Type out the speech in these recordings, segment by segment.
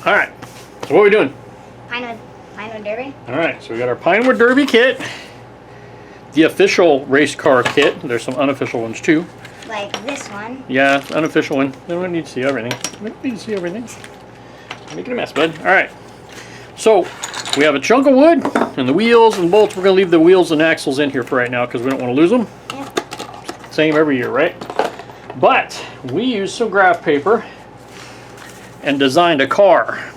All right. So what are we doing? Pinewood Derby. All right. So we got our Pinewood Derby kit, the official race car kit. There's some unofficial ones too. Like this one. Yeah, unofficial one. We don't need to see everything. We don't need to see everything. Making a mess, bud. All right. So we have a chunk of wood and the wheels and bolts. We're going to leave the wheels and axles in here for right now because we don't want to lose them. Yep. Same every year, right? But we used some graph paper and designed a car.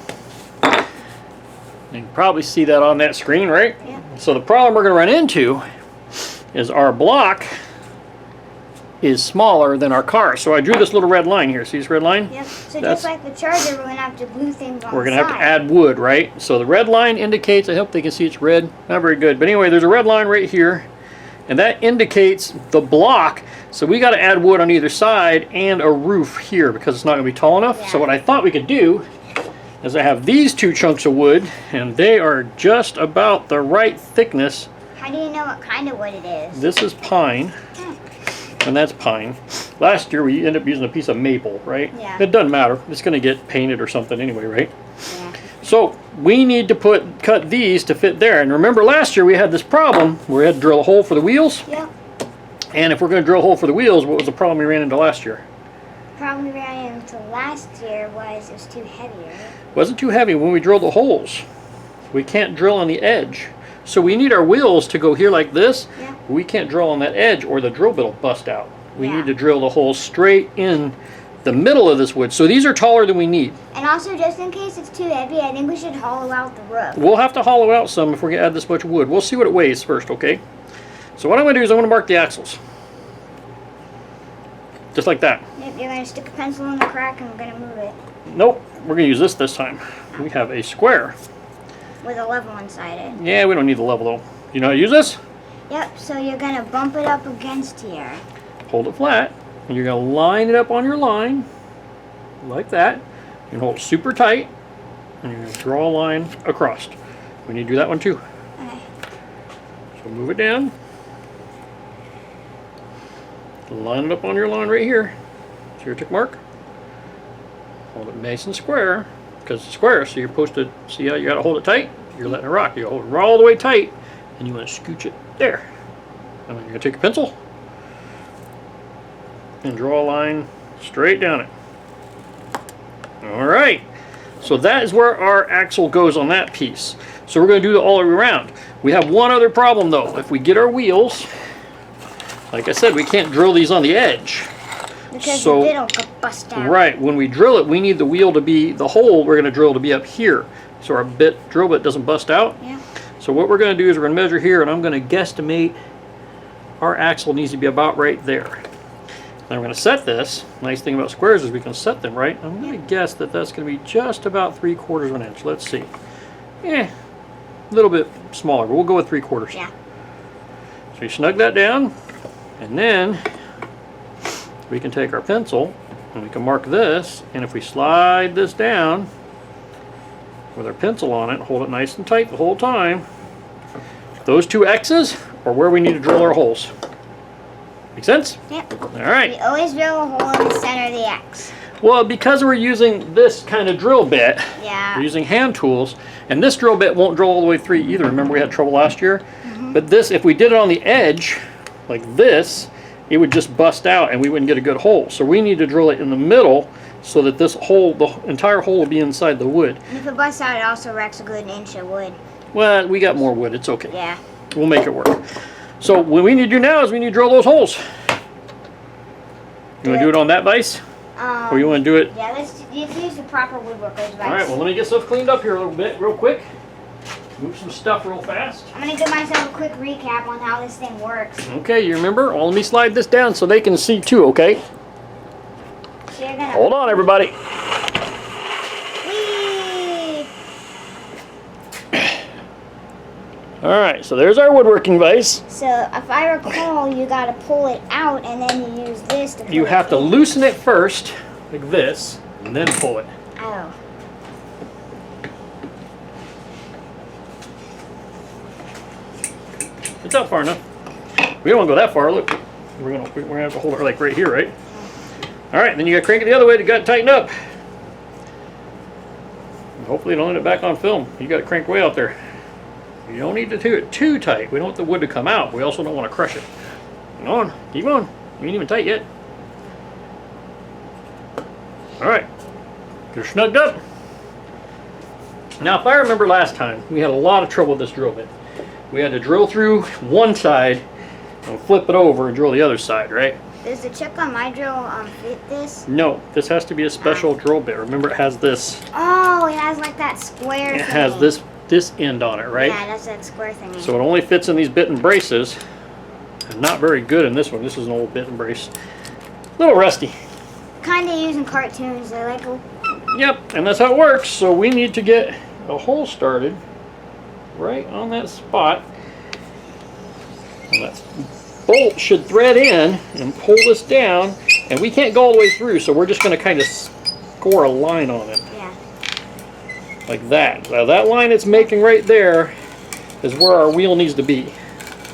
You can probably see that on that screen, right? Yeah. So the problem we're going to run into is our block is smaller than our car. So I drew this little red line here. See this red line? Yep. So just like the Charger, we're going to have to glue things on We're the going to have to add wood, right? So the red line indicates, I hope they can see it's red. Not very good. But anyway, there's a red line right here. And that indicates the block. So we got to add wood on either side and a roof here because it's not going to be tall enough. Yeah. So what I thought we could do is I have these two chunks of wood and they are just about the right thickness. How do you know what kind of wood it is? This is pine. And that's pine. Last year we ended up using a piece of maple, right? Yeah. It doesn't matter. It's going to get painted or something anyway, right? Yeah. So we need to cut these to fit there. And remember last year we had this problem where we had to drill a hole for the wheels. Yep. And if we're going to drill a hole for the wheels, what was the problem we ran into last year? The problem we ran into last year was it was too heavy, right? It wasn't too heavy when we drilled the holes. We can't drill on the edge. So we need our wheels to go here like this. Yeah. We can't drill on that edge or the drill bit will bust out. We Yeah. need to drill the hole straight in the middle of this wood. So these are taller than we need. And also, just in case it's too heavy, I think we should hollow out the roof. We'll have to hollow out some if we're going to add this much wood. We'll see what it weighs first, okay? So what I'm going to do is I'm going to mark the axles. Just like that. Yep, you're going to stick a pencil in the crack and we're going to move it. Nope, we're going to use this time. We have a square. With a level inside it. Yeah, we don't need the level though. You know how to use this? Yep, so you're going to bump it up against here. Hold it flat, and you're going to line it up on your line, like that. You can hold it super tight, and you're going to draw a line across. We need to do that one too. Okay. So move it down. Line it up on your line right here. See your tick mark? Hold it nice and square, because it's square, so you're supposed to, see how you got to hold it tight? You're letting it rock. You hold it all the way tight, and you want to scooch it there. And then you're going to take your pencil and draw a line straight down it. Alright, so that is where our axle goes on that piece. So we're going to do it all the way around. We have one other problem though. If we get our wheels, like I said, we can't drill these on the edge. Because So- the bit'll go bust out. Right, when we drill it, we need the wheel to be, the hole we're going to drill to be up here. So our drill bit doesn't bust out. Yeah. So what we're going to do is we're going to measure here, and I'm going to guesstimate our axle needs to be about right there. Now I'm going to set this. Nice thing about squares is we can set them right. I'm going to guess that that's going to be just about 3/4 of an inch. Let's see. A little bit smaller, but we'll go with 3/4. Yeah. So you snug that down, and then we can take our pencil and we can mark this, and if we slide this down with our pencil on it, hold it nice and tight the whole time, those two X's are where we need to drill our holes. Make sense? Yep. All right. We always drill a hole in the center of the X. Well, because we're using this kind of drill bit, Yeah. we're using hand tools, and this drill bit won't drill all the way through either. Remember we had trouble last year? But this, if we did it on the edge, like this, it would just bust out and we wouldn't get a good hole. So we need to drill it in the middle so that this hole, the entire hole will be inside the wood. And if it busts out, it also wrecks a good inch of wood. Well, we got more wood, it's okay. Yeah. We'll make it work. So what we need to do now is we need to drill those holes. You want to do it on that vise? Or you want to do it? Yeah, let's use the proper woodworker's vise. Alright, well let me get stuff cleaned up here a little bit, real quick. Move some stuff real fast. I'm going to give myself a quick recap on how this thing works. Okay, you remember? Well, let me slide this down so they can see too, okay? So you're gonna... Hold on, everybody. Whee! Alright, so there's our woodworking vise. So if I recall, you got to pull it out and then you use this to pull You it have to in. loosen it first, like this, and then pull it. Oh. It's not far enough. We don't want to go that far. Look, we're gonna have to hold it like right here, right? All right, then you got to crank it the other way to tighten up. Hopefully it'll end it back on film. You got to crank way out there. You don't need to do it too tight. We don't want the wood to come out. We also don't want to crush it. Come on, keep on. You ain't even tight yet. All right, you're snugged up. Now, if I remember last time, we had a lot of trouble with this drill bit. We had to drill through one side and flip it over and drill the other side, right? Does the chuck on my drill fit this? No, this has to be a special drill bit. Remember, it has this. Oh, it has like that square It thing. has this end on it, right? Yeah, that's that square thing. So it only fits in these bit and braces. And not very good in this one. This is an old bit and brace. A little rusty. Kind of using cartoons. They like. Yep, and that's how it works. So we need to get a hole started right on that spot. And that bolt should thread in and pull this down. And we can't go all the way through, so we're just going to kind of score a line on it. Yeah. Like that. Now that line it's making right there is where our wheel needs to be.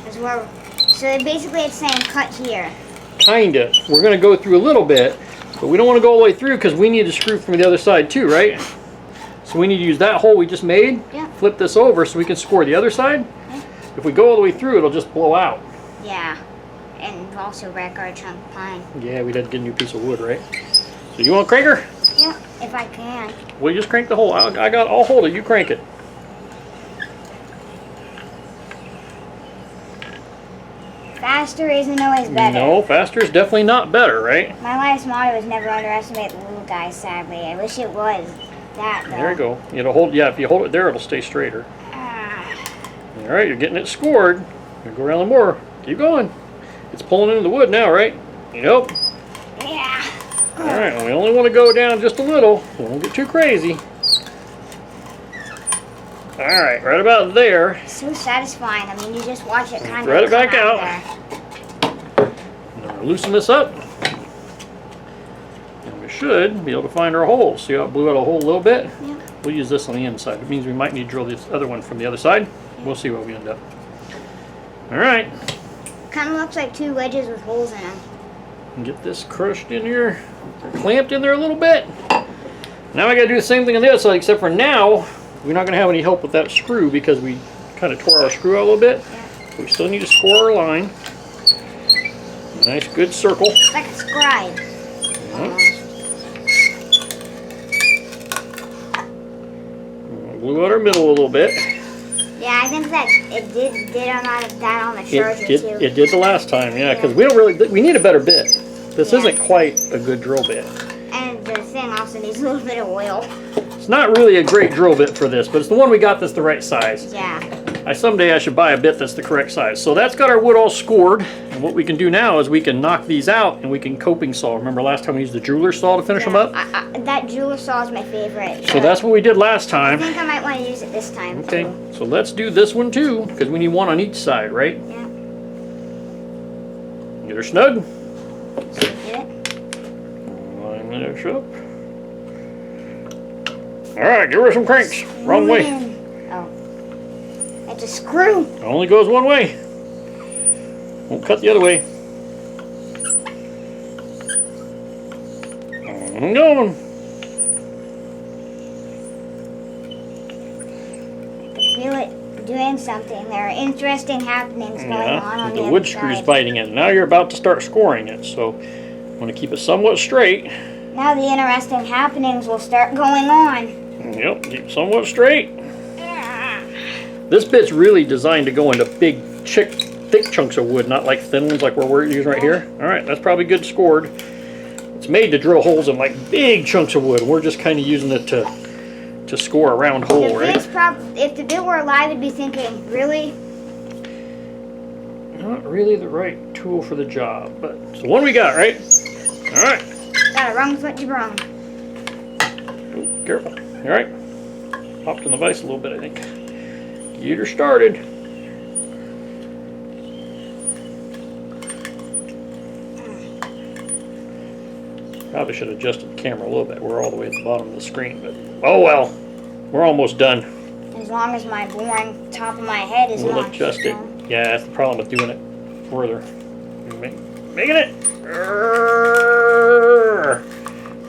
That's where. So basically, it's saying cut here. Kinda. We're going to go through a little bit, but we don't want to go all the way through because we need to screw from the other side too, right? So we need to use that hole we just made, flip this over so we can score the other side. Yeah. If we go all the way through, it'll just blow out. Yeah. And also wreck our chunk of pine. Yeah, we'd have to get a new piece of wood, right? So you want a cranker? Yeah, if I can. Well, you just crank the hole. I'll hold it. You crank it. Faster isn't always better. No, faster is definitely not better, right? My life's motto is never underestimate the little guys, sadly. I wish it was that, though. There you go. It'll hold. Yeah, if you hold it there, it'll stay straighter. All right, you're getting it scored. You go around the more. Keep going. It's pulling into the wood now, right? Yep. Yeah. All right, well, we only want to go down just a little. We won't get too crazy. All right, right about there. So satisfying. I mean, you just watch it kind of Thread it back out. there. And then we'll loosen this up. And we should be able to find our hole. See how it blew out a hole a little bit? Yeah. We'll use this on the inside. It means we might need to drill this other one from the other side. We'll see what we end up. All right. Kind of looks like two wedges with holes in them. And get this crushed in here, clamped in there a little bit. Now I got to do the same thing on the other side, except for now we're not going to have any help with that screw because we kind of tore our screw out a little bit. Yeah. We still need to score our line. Nice, good circle. It's like a scribe. Blew out our middle a little bit. Yeah, I think that it did on that on the charger too. It did the last time, yeah, because we need a better bit. This Yeah. isn't quite a good drill bit. And the thing also needs a little bit of oil. It's not really a great drill bit for this, but it's the one we got that's the right size. Yeah. Someday I should buy a bit that's the correct size. So that's got our wood all scored, and what we can do now is we can knock these out and we can coping saw. Remember last time we used the jeweler saw to finish them up? That jeweler saw is my favorite. So that's what we did last I time. think I might want to use it this time Okay, too. so let's do this one too, because we need one on each side, right? Yeah. Get her snug. So get it. Line this up. Alright, give her some cranks. Wrong way. Oh. It's a screw. It only goes one way. Won't cut the other way. I'm going. Feel it doing something. There are interesting happenings going on the the wood other screw's side. biting in. Now you're about to start scoring it, so I'm going to keep it somewhat straight. Now the interesting happenings will start going on. Yep, keep it somewhat straight. This bit's really designed to go into big, thick chunks of wood, not like thin ones like we're using right here. All right, that's probably good scored. It's made to drill holes in like big chunks of wood. We're just kind of using it to score a round hole, right? If the bit were alive, it'd be thinking, really? Not really the right tool for the job, but it's the one we got, right? All right. Got it wrong with what you brung. Oh, careful. All right. Popped in the vise a little bit, I think. Get her started. Probably should have adjusted the camera a little bit. We're all the way at the bottom of the screen, but oh well. We're almost done. As long as my boring top of my head is We'll not adjust it. strong. Yeah, that's the problem with doing it further. Making it.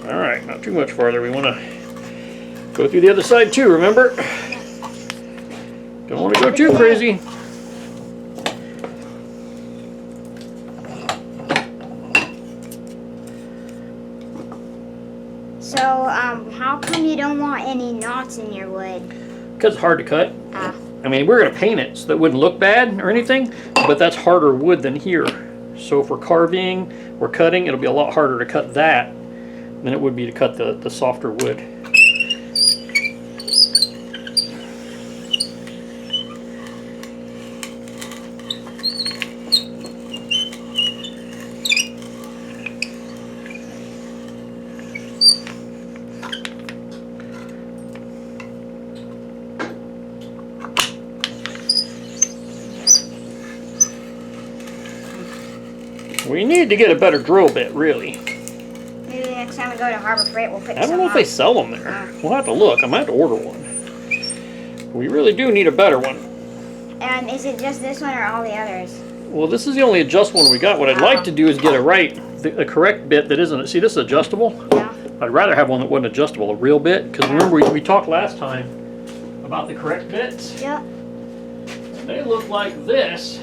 All right, not too much farther. We want to Go through the other side too, remember? Don't want to go too crazy. So, how come you don't want any knots in your wood? Because it's hard to cut. I mean, we're going to paint it so that it wouldn't look bad or anything, but that's harder wood than here. So if we're carving or cutting, it'll be a lot harder to cut that than it would be to cut the softer wood. We need to get a better drill bit, really. Maybe next time we go to Harbor Freight, we'll pick some I don't know if they sell them there. We'll have to look. I might have to order one. We really do need a better one. And is it just this one or all the others? Well, this is the only adjustable one we got. What I'd like to do is get a correct bit that isn't. See, this is adjustable. Yeah. I'd rather have one that wasn't adjustable, a real bit. Because remember, we talked last time about the correct bits. Yep. They look like this.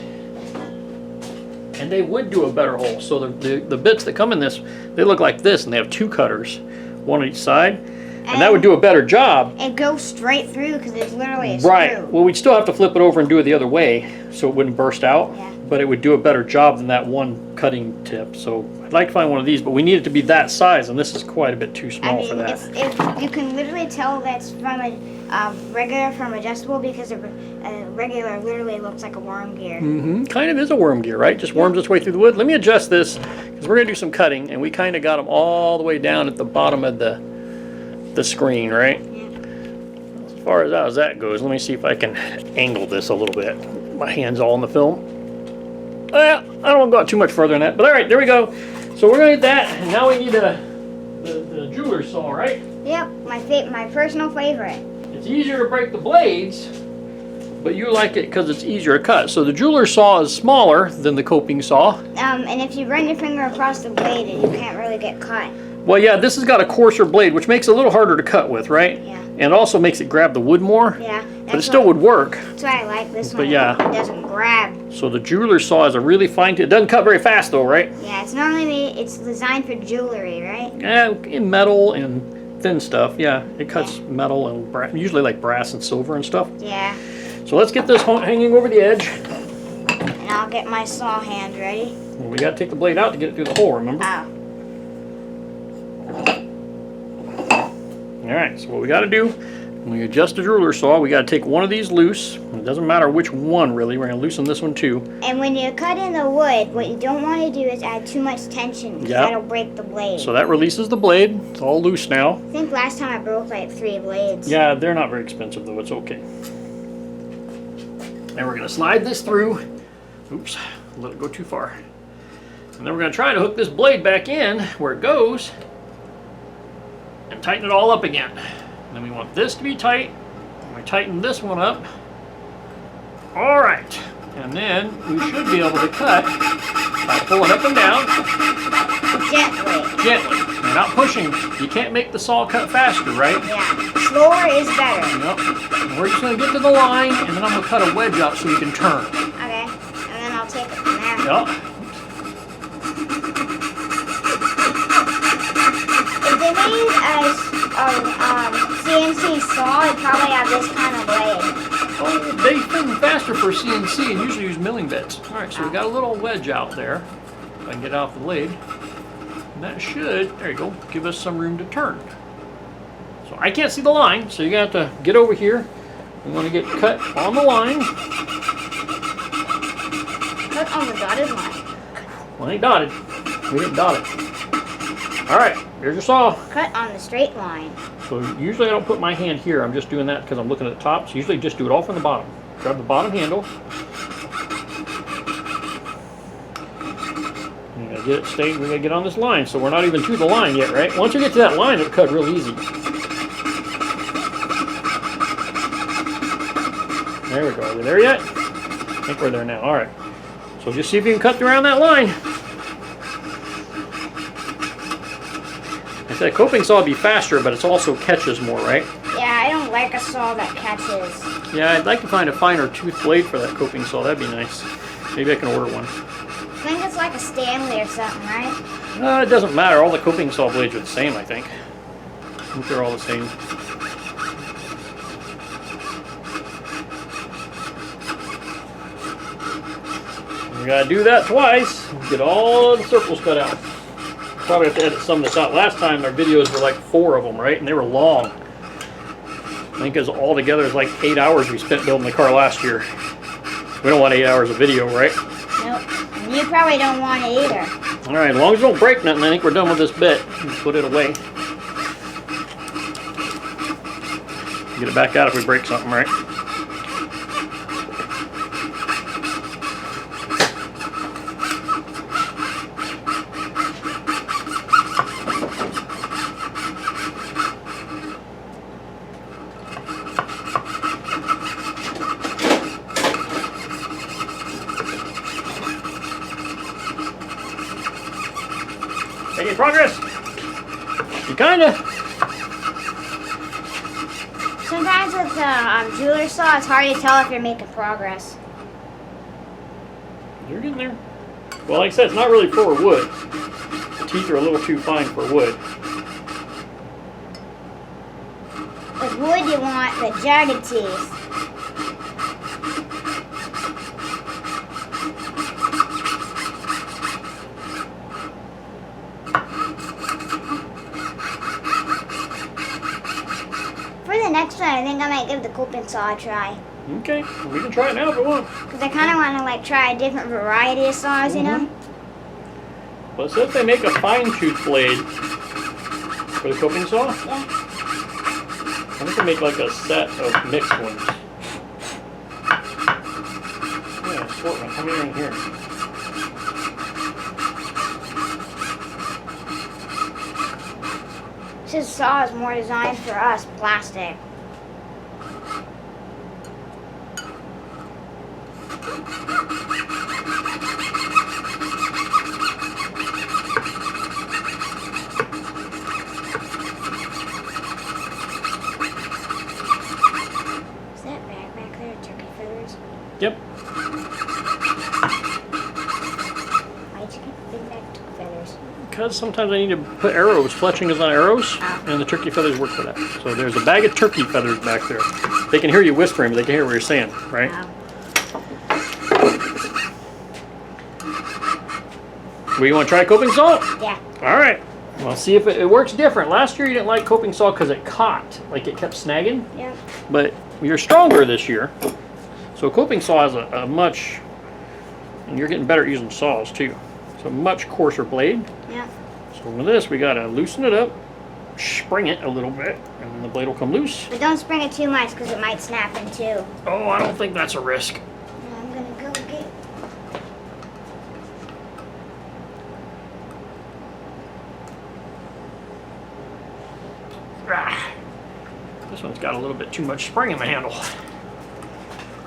And they would do a better hole. So the bits that come in this, they look like this, and they have two cutters, one on each side, and that would do a better job. It goes straight through because it's literally a Right. screw. Well, we'd still have to flip it over and do it the other way, so it wouldn't burst out. Yeah. But it would do a better job than that one cutting tip. So I'd like to find one of these, but we need it to be that size, and this is quite a bit too small for that. You can literally tell that's from a regular from adjustable because a regular literally looks like a worm gear. Kind of is a worm gear, right? Just worms its way through the wood. Let me adjust this, because we're going to do some cutting, and we kind of got them all the way down at the bottom of the screen, right? Yeah. As far as that goes, let me see if I can angle this a little bit. My hand's all in the film. I don't want to go out too much further than that, but all right, there we go. So we're going to get that, and now we need the jeweler's saw, right? Yep, my personal favorite. It's easier to break the blades, but you like it because it's easier to cut. So the jeweler's saw is smaller than the coping saw. And if you run your finger across the blade, you can't really get cut. Well, yeah, this has got a coarser blade, which makes it a little harder to cut with, right? Yeah. And it also makes it grab the wood more. Yeah. But it still would work. That's why I like this one. But yeah. It doesn't grab. So the jeweler's saw is a really fine. It doesn't cut very fast though, right? Yeah, it's designed for jewelry, right? Yeah, in metal and thin stuff. Yeah, it cuts metal and usually like brass and silver and stuff. Yeah. So let's get this hanging over the edge. And I'll get my saw hand ready. Well, we got to take the blade out to get it through the hole, remember? Oh. All right, so what we got to do, when we adjust the jeweler's saw, we got to take one of these loose. It doesn't matter which one, really. We're going to loosen this one too. And when you cut in the wood, what you don't want to do is add too much tension because that'll break the blade. So that releases the blade. It's all loose now. I think last time I broke like 3 blades. Yeah, they're not very expensive though. It's okay. And we're going to slide this through. Oops, let it go too far. And then we're going to try to hook this blade back in where it goes and tighten it all up again. And then we want this to be tight. And we tighten this one up. All right. And then we should be able to cut by pulling up and down. Gently. Gently. You're not pushing. You can't make the saw cut faster, right? Yeah. Slower is better. Yep. And we're just going to get to the line, and then I'm going to cut a wedge out so we can turn. Okay. And then I'll take it from there. Yep. If they made a CNC saw, it'd probably have this kind of blade. Oh, they spin faster for CNC and usually use milling bits. All right, so we got a little wedge out there. If I can get out the blade. And that should, there you go, give us some room to turn. So I can't see the line, so you're going to have to get over here. We want to get cut on the line. Cut on the dotted line. Well, it ain't dotted. We didn't dot it. All right, here's your saw. Cut on the straight line. So usually I don't put my hand here. I'm just doing that because I'm looking at the top. So usually just do it all from the bottom. Grab the bottom handle. You gotta get it straight. We gotta get on this line. So we're not even to the line yet, right? Once we get to that line, it'll cut real easy. There we go. Are we there yet? I think we're there now. All right. So just see if you can cut around that line. That coping saw will be faster, but it also catches more, right? Yeah. Yeah, I don't like a saw that catches. Yeah, I'd like to find a finer tooth blade for that coping saw. That'd be nice. Maybe I can order one. I think it's like a Stanley or something, right? It doesn't matter. All the coping saw blades are the same, I think. I think they're all the same. We gotta do that twice. Get all the circles cut out. Probably have to edit some of this out. Last time our videos were like 4 of them, right? And they were long. I think it's all together is like 8 hours we spent building the car last year. We don't want 8 hours of video, right? Nope. And you probably don't want it either. Alright, as long as we don't break nothing, I think we're done with this bit. Let's put it away. Get it back out if we break something, right? Making progress? You kinda. Sometimes with the jeweler saw, it's hard to tell if you're making progress. You're getting there. Well, like I said, it's not really for wood. The teeth are a little too fine for wood. With wood, you want the jagged teeth. For the next one, I think I might give the coping saw a try. Okay, we can try it now if we want. Because I kind of want to like try a different variety of saws, you know? Well, it says they make a fine tooth blade for the coping saw. Yeah. I think they make like a set of mixed ones. Yeah, assortment. How many are in here? This saw is more designed for us, plastic. Is that bag back there, turkey feathers? Yep. Why'd you get big bag turkey feathers? Because sometimes I need to put arrows. Fletching is on arrows, and the turkey feathers work for that. So there's a bag of turkey feathers back there. They can hear you whispering, but they can hear what you're saying, right? Wow. We want to try coping saw? Yeah. All right. Well, see if it works different. Last year you didn't like coping saw because it caught, like it kept snagging. Yeah. But you're stronger this year. So coping saw is a much, and you're getting better at using saws too. It's a much coarser blade. Yeah. So with this, we gotta loosen it up, spring it a little bit, and then the blade will come loose. But don't spring it too much because it might snap in two. Oh, I don't think that's a risk. I'm gonna go get. Ah. This one's got a little bit too much spring in the handle.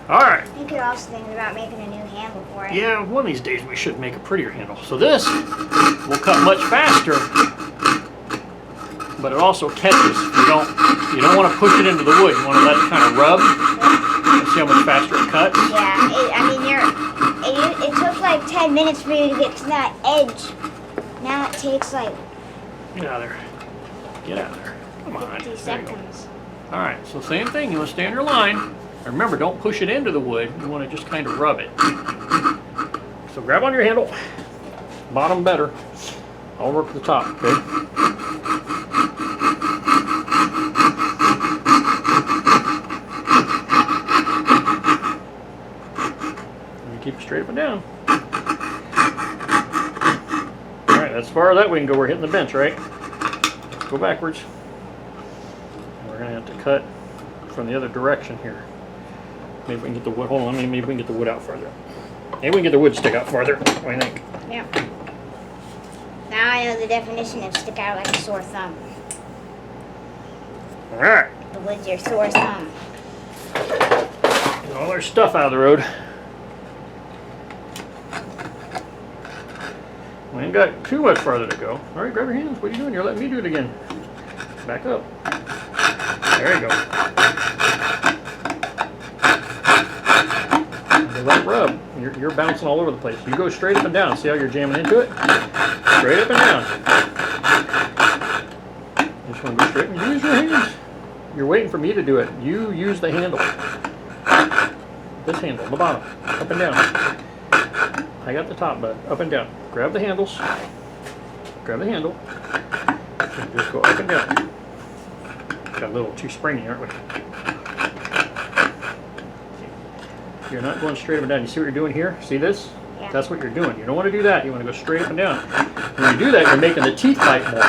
All right. You could also think about making a new handle for it. Yeah, one of these days we should make a prettier handle. So this will cut much faster, but it also catches. You don't want to push it into the wood. You want to let it kind of rub. See how much faster it cuts. Yeah, it took like 10 minutes for you to get to that edge. Now it takes like Get out of there. Get out of there. Come on. 50 There you go. seconds. All right. So same thing. You want to stay on your line. And remember, don't push it into the wood. You want to just kind of rub it. So grab on your handle. Bottom better. I'll work the top. Okay. Keep it straight up and down. Alright, as far as that we can go. We're hitting the bench, right? Let's go backwards. We're going to have to cut from the other direction here. Maybe we can get the wood. Hold on, maybe we can get the wood out farther. Maybe we can get the wood stick out farther. What do you think? Yeah. Now I know the definition of stick out like a sore thumb. Alright. The wood's your sore thumb. Get all our stuff out of the road. We ain't got too much farther to go. Alright, grab your hands. What are you doing? You're letting me do it again. back up. There you go. And let it rub. You're bouncing all over the place. You go straight up and down. See how you're jamming into it? Straight up and down. You just want to go straight and use your hands. You're waiting for me to do it. You use the handle. This handle, the bottom. Up and down. I got the top, bud. Up and down. Grab the handles. Grab the handle. And just go up and down. Got a little too springy, aren't we? You're not going straight up and down. You see what you're doing here? See this? Yeah. That's what you're doing. You don't want to do that. You want to go straight up and down. When you do that, you're making the teeth bite more.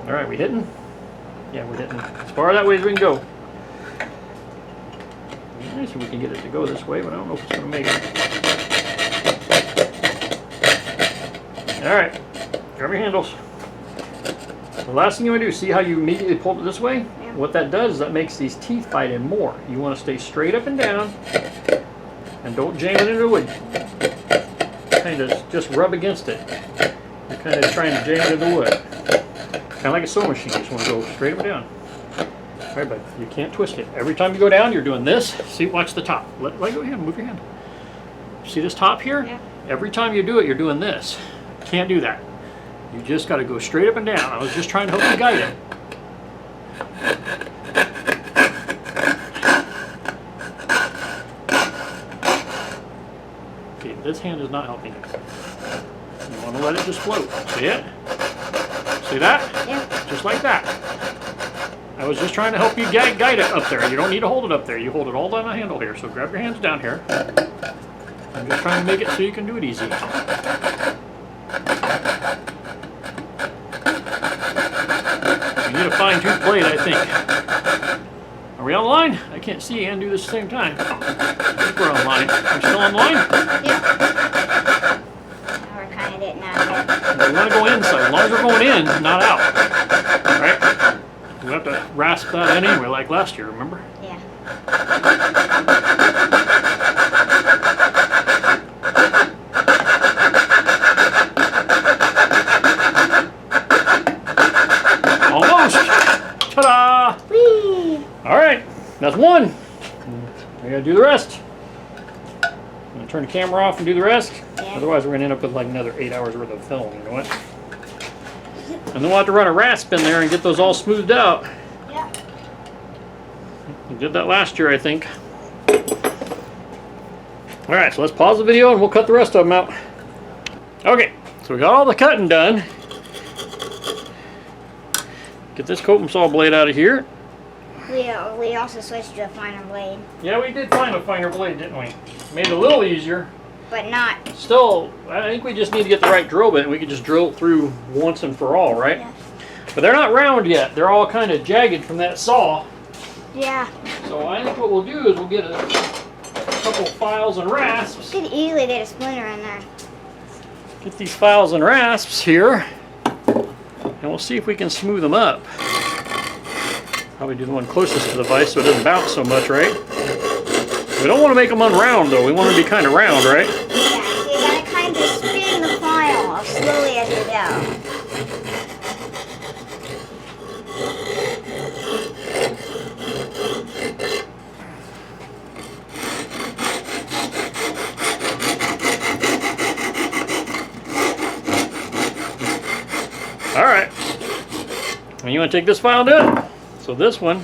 All right, we hitting? Yeah, we're hitting as far that way as we can go. Nice if we can get it to go this way, but I don't know if it's going to make it. All right, grab your handles. The last thing you want to do, see how you immediately pulled it this way? Yeah. What that does is that makes these teeth bite in more. You want to stay straight up and down, and don't jam it into the wood. Kind of just rub against it. You're kind of trying to jam it into the wood. Kind of like a sewing machine. You just want to go straight up and down. All right, but you can't twist it. Every time you go down, you're doing this. See, watch the top. Let go of your hand. Move your hand. See this top here? Yeah. Every time you do it, you're doing this. Can't do that. You just got to go straight up and down. I was just trying to help you guide it. Okay, this hand is not helping you. You want to let it just float. See it? See that? Yeah. Just like that. I was just trying to help you guide it up there. You don't need to hold it up there. You hold it all down the handle here. So grab your hands down here. I'm just trying to make it so you can do it easy. You need a fine-tooth blade, I think. Are we online? I can't see and do this at the same time. I think we're online. Are we still online? Yep. We're kind of getting out of here. We want to go inside. As long as we're going in, not out. Right? We have to rasp that in anyway, like last year, remember? Yeah. Almost! Ta-da! Whee! All right, that's one. We gotta do the rest. I'm gonna turn the camera off and do the rest. Yeah. Otherwise, we're gonna end up with like another 8 hours worth of film. You know what? And then we'll have to run a rasp in there and get those all smoothed out. Yeah. We did that last year, I think. All right, so let's pause the video and we'll cut the rest of them out. Okay, so we got all the cutting done. Get this coat and saw blade out of here. We also switched to a finer blade, Yeah, we did find a finer blade, didn't we? Made it a little easier. but not. Still, I think we just need to get the right drill bit and we can just drill it through once and for all, right? Yeah. But they're not round yet. They're all kind of jagged from that saw. Yeah. So I think what we'll do is we'll get a couple files and rasps. Could easily get a splinter in there. Get these files and rasps here. And we'll see if we can smooth them up. Probably do the one closest to the vise so it doesn't bounce so much, right? We don't want to make them unround though. We want them to be kind of round, right? Yeah, so you gotta kind of spin the file slowly as you go. All right. And you want to take this file and do it? So this one,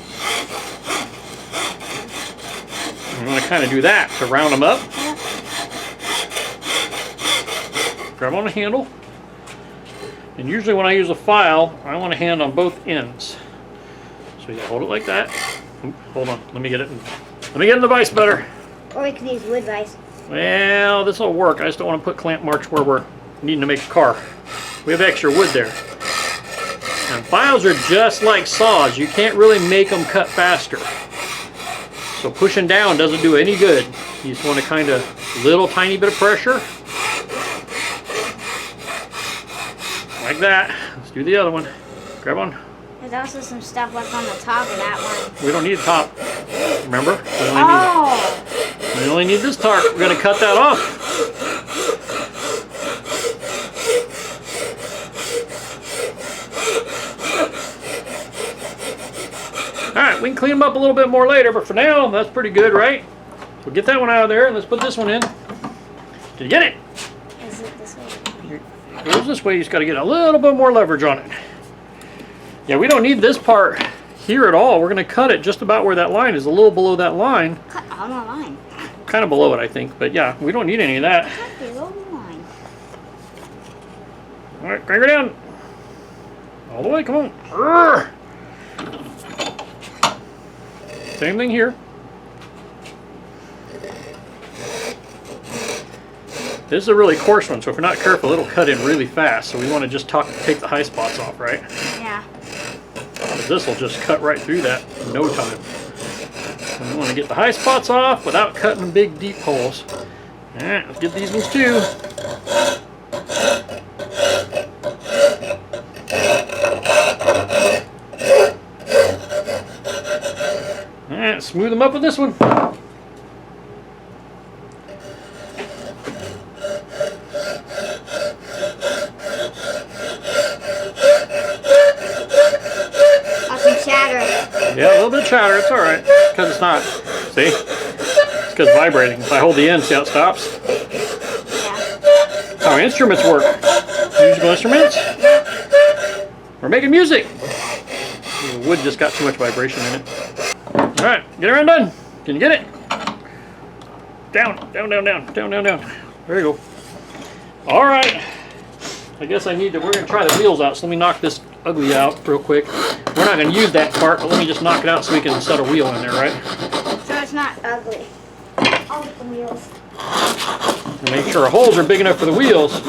I'm going to kind of do that to round them up. Grab on the handle. And usually when I use a file, I want a hand on both ends. So you hold it like that. Oop, hold on, let me get it. Let me get in the vise better. Or we could use wood vise. Well, this will work. I just don't want to put clamp marks where we're needing to make a car. We have extra wood there. And files are just like saws. You can't really make them cut faster. So pushing down doesn't do any good. You just want to kind of little tiny bit of pressure. Like that. Let's do the other one. Grab one. There's also some stuff left on the top of that one. We don't need the top. Remember? Oh! We only need this part. We're going to cut that off. we can clean them up a little bit more later, but for now, that's pretty good, right? We'll get that one out of there, and let's put this one in. Did you get it? Is it this way? It goes this way, you just got to get a little bit more leverage on it. Yeah, we don't need this part here at all. We're going to cut it just about where that line is, a little below that line. Cut on the line. Kind of below it, I think, but yeah, we don't need any of that. Cut below the line. All right, crank her down. All the way, come on. Urgh. Same thing here. This is a really coarse one, so if we're not careful, it'll cut in really fast. So we want to just take the high spots off, right? Yeah. This will just cut right through that in no time. And we want to get the high spots off without cutting big, deep holes. All right, let's get these ones too. All right, smooth them up with this one. Yeah, a little bit of chatter. It's all right because it's not. See, it's because it's vibrating. If I hold the end, see how it stops? Yeah. How instruments work. Musical instruments. We're making music. The wood just got too much vibration in it. All right, get around done. Can you get it? Down, down, down, down, down, down, down. There you go. All right. I guess we're going to try the wheels out. So let me knock this ugly out real quick. We're not going to use that part, but let me just knock it out so we can set a wheel in there, right? So it's not ugly. I'll get the wheels. And make sure our holes are big enough for the wheels.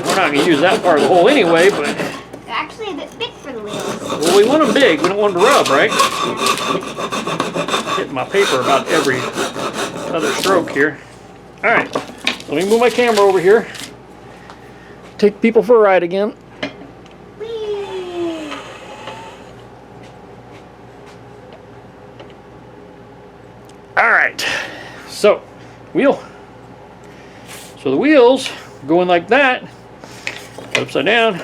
We're not going to use that part of the hole anyway, but... They're actually a bit big for the wheels. Well, we want them big. We don't want them to rub, right? Hitting my paper about every other stroke here. All right, let me move my camera over here. Take people for a ride again. Whee! All right, so wheel. So the wheels going like that, upside down.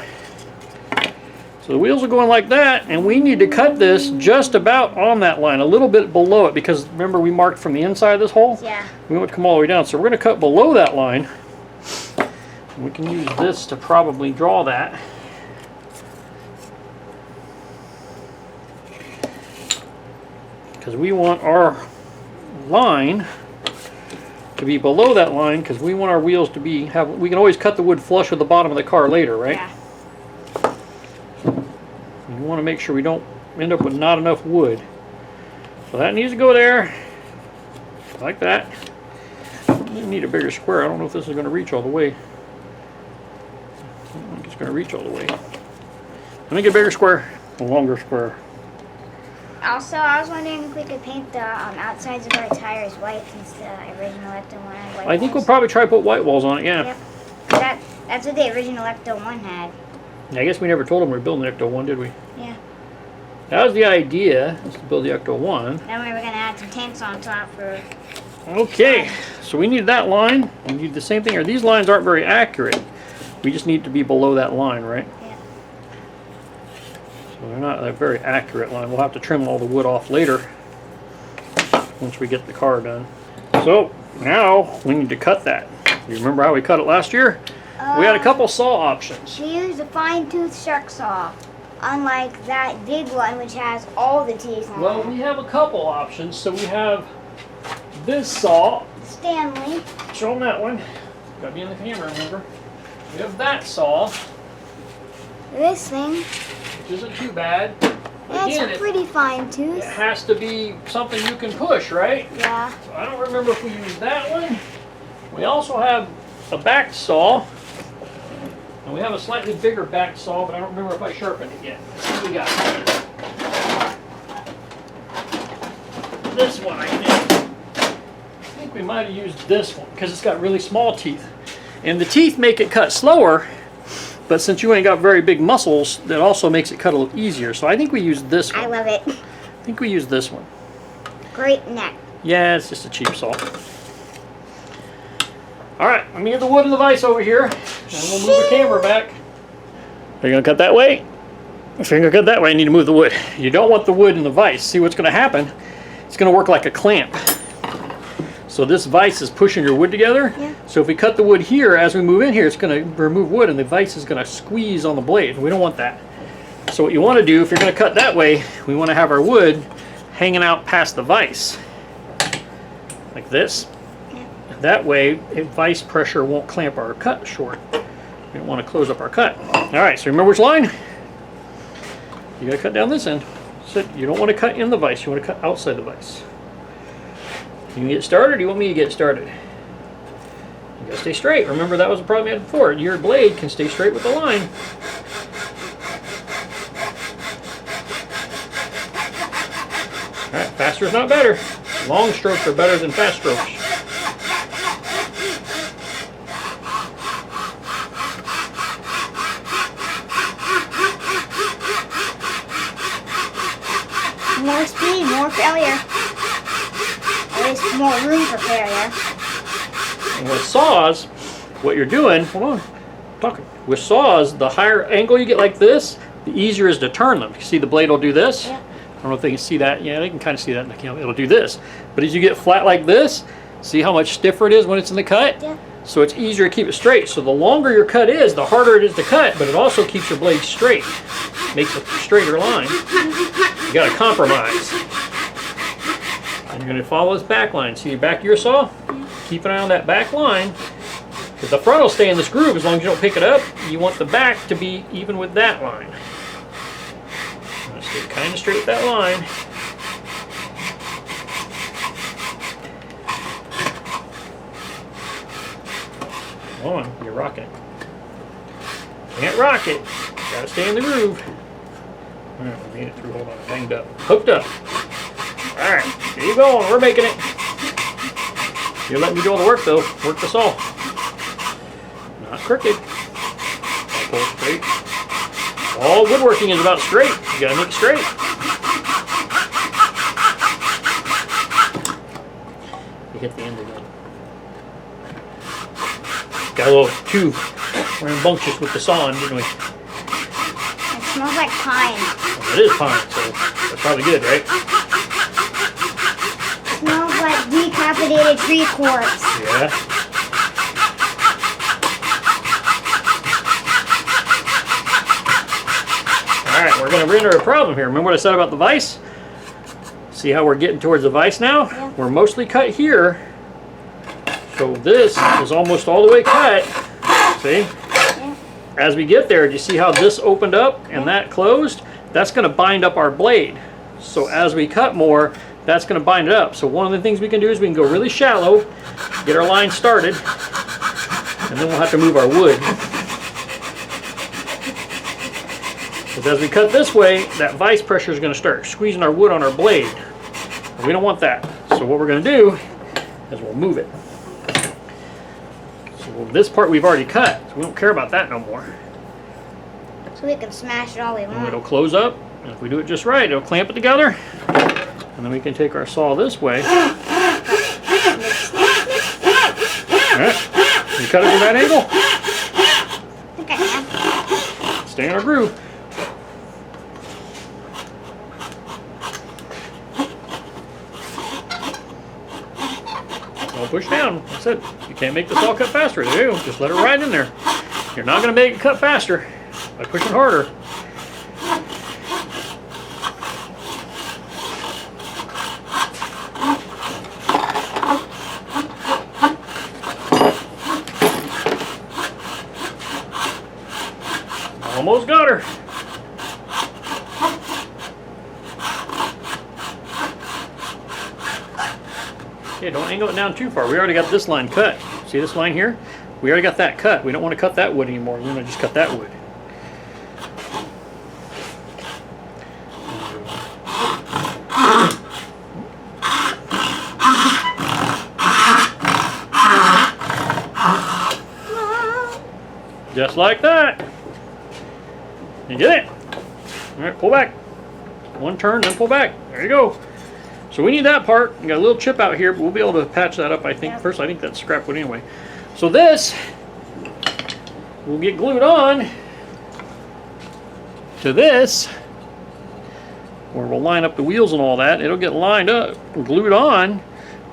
So the wheels are going like that, and we need to cut this just about on that line, a little bit below it, because remember we marked from the inside of this hole? Yeah. We want to come all the way down, so we're going to cut below that line. We can use this to probably draw that. Because we want our line to be below that line, because we want our wheels to be, we can always cut the wood flush with the bottom of the car later, right? Yeah. We want to make sure we don't end up with not enough wood. So that needs to go there, like that. We need a bigger square. I don't know if this is going to reach all the way. I don't think it's going to reach all the way. Let me get a bigger square, a longer square. Also, I was wondering if we could paint the outsides of our tires white since the original Ecto 1 had white I think we'll walls. probably try to put white walls on it, yeah. Yep. That's what the original Ecto 1 had. I guess we never told them we were building the Ecto 1, did we? Yeah. That was the idea, was to build the Ecto 1. Then we were going to add some tanks on top for... Okay, so we need that line. We need the same thing here. These lines aren't very accurate. We just need to be below that line, right? Yeah. So they're not a very accurate line. We'll have to trim all the wood off later once we get the car done. So now we need to cut that. You remember how we cut it last year? We had a couple saw options. We used a fine-tooth shark saw, unlike that big one which has all the teeth on Well, it. we have a couple options. So we have this saw. Stanley. Show them that one. Gotta be in the camera, remember? We have that saw, This thing. which isn't too bad. It's Again, a pretty fine it tooth. has to be something you can push, right? Yeah. So I don't remember if we used that one. We also have a back saw. And we have a slightly bigger back saw, but I don't remember if I sharpened it yet. Let's see what we got. This one, I think we might have used this one because it's got really small teeth. And the teeth make it cut slower, but since you ain't got very big muscles, that also makes it cut a little easier. So I think we used this one. I love it. I think we used this one. Great neck. Yeah, it's just a cheap saw. Alright, let me get the wood and the vise over here, and we'll move the camera back. Are you going to cut that way? If you're gonna cut that way, I need to move the wood. You don't want the wood in the vise. See what's gonna happen? It's gonna work like a clamp. So this vise is pushing your wood together. Yeah. So if we cut the wood here, as we move in here, it's gonna remove wood and the vise is gonna squeeze on the blade. We don't want that. So what you wanna do, if you're gonna cut that way, we wanna have our wood hanging out past the vise. Like this. Yeah. That way, vise pressure won't clamp our cut short. We don't wanna close up our cut. All right, so remember which line? You gotta cut down this end. So you don't wanna cut in the vise, you wanna cut outside the vise. You can get started, or you want me to get started? You gotta stay straight. Remember that was a problem you had before. Your blade can stay straight with the line. Alright, faster is not better. Long strokes are better than fast strokes. More speed, more failure. At least more room for failure. And with saws, what you're doing, hold on, talking. With saws, the higher angle you get like this, the easier it is to turn them. You see the blade will do this? Yeah. I don't know if they can see that. Yeah, they can kind of see that in the camera. It'll do this. But as you get flat like this, see how much stiffer it is when it's in the cut? Yeah. So it's easier to keep it straight. So the longer your cut is, the harder it is to cut, but it also keeps your blade straight. Makes a straighter line. You gotta compromise. And you're gonna follow this back line. See the back of your saw? Yeah. Keep an eye on that back line. Because the front will stay in this groove as long as you don't pick it up. You want the back to be even with that line. Stay kind of straight with that line. Come on, you're rocking it. Can't rock it. Gotta stay in the groove. Alright, we made it through. Hold on, banged up. Hooked up. Alright, keep going. We're making it. You let me do all the work though. Work the saw. Not crooked. Pull straight. All woodworking is about straight. You gotta make it straight. You hit the end of it. Got a little too rambunctious with the sawing, didn't we? It smells like pine. Well, it is pine, so that's probably good, right? It smells like decapitated tree corpse. Yeah. Alright, we're going to run into a problem here. Remember what I said about the vise? See how we're getting towards the vise now? Yeah. We're mostly cut here. So this is almost all the way cut. See? Yeah. As we get there, do you see how this opened up and that closed? That's going to bind up our blade. So as we cut more, that's going to bind it up. So one of the things we can do is we can go really shallow, get our line started, and then we'll have to move our wood. Because as we cut this way, that vise pressure is going to start squeezing our wood on our blade. And we don't want that. So what we're going to do is we'll move it. So this part we've already cut, so we don't care about that no more. So we can smash it all we And want. it'll close up, and if we do it just right, it'll clamp it together. And then we can take our saw this way. Alright, you cut it from that angle? I think I can. Stay in our groove. Don't push down. Like I said, you can't make the saw cut faster. There you go. Just let it ride in there. You're not going to make it cut faster by pushing harder. Almost got her. Okay, don't angle it down too far. We already got this line cut. See this line here? We already got that cut. We don't want to cut that wood anymore. We want to just cut that wood. Just like that. You get it? All right, pull back. One turn, then pull back. There you go. So we need that part. We got a little chip out here, but we'll be able to patch that up, I think. Yeah. First, I think that's scrap wood anyway. So this will get glued on. to this, where we'll line up the wheels and all that. It'll get lined up, glued on,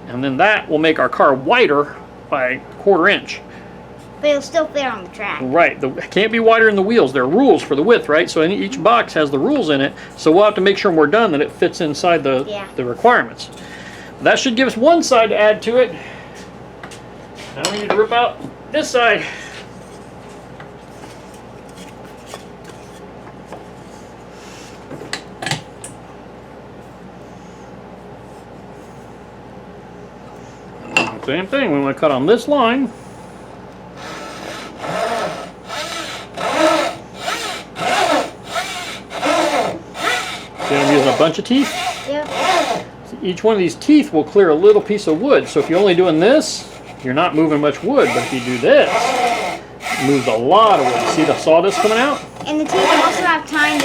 and then that will make our car wider by 1/4 inch. But it'll still fit on the track. Right, it can't be wider than the wheels. There are rules for the width, right? So each box has the rules in it, so we'll have to make sure when we're done that it fits inside the requirements. That should give us one side to add to it. Now we need to rip out this side. Same thing, we want to cut on this line. See, I'm using a bunch of teeth. Yep. So each one of these teeth will clear a little piece of wood. So if you're only doing this, you're not moving much wood. But if you do this, it moves a lot of wood. See the sawdust coming out? And the teeth also have time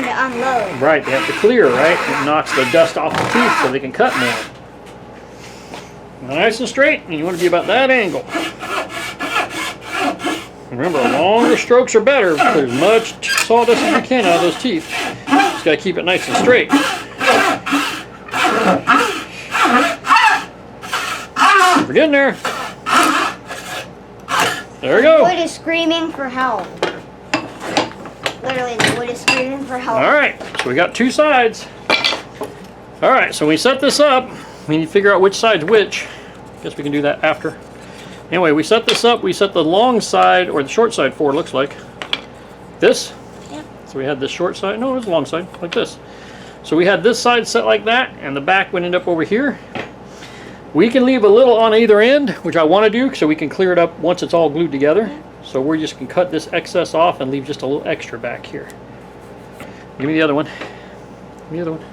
to unload. Right, they have to clear, right? It knocks the dust off the teeth so they can cut more. Nice and straight, and you want to be about that angle. Remember, longer strokes are better. Clear as much sawdust as you can out of those teeth. Just got to keep it nice and straight. We're getting there. There we go. The wood is screaming for help. Literally, the wood is screaming for help. All right, so we got 2 sides. All right, so we set this up. We need to figure out which side's which. Guess we can do that after. Anyway, we set this up. We set the long side, or the short side forward, looks like. This. Yep. So we had this short side. No, it was the long side, like this. So we had this side set like that, and the back would end up over here. We can leave a little on either end, which I want to do, so we can clear it up once it's all glued together. So we just can cut this excess off and leave just a little extra back here. Give me the other one. Give me the other one.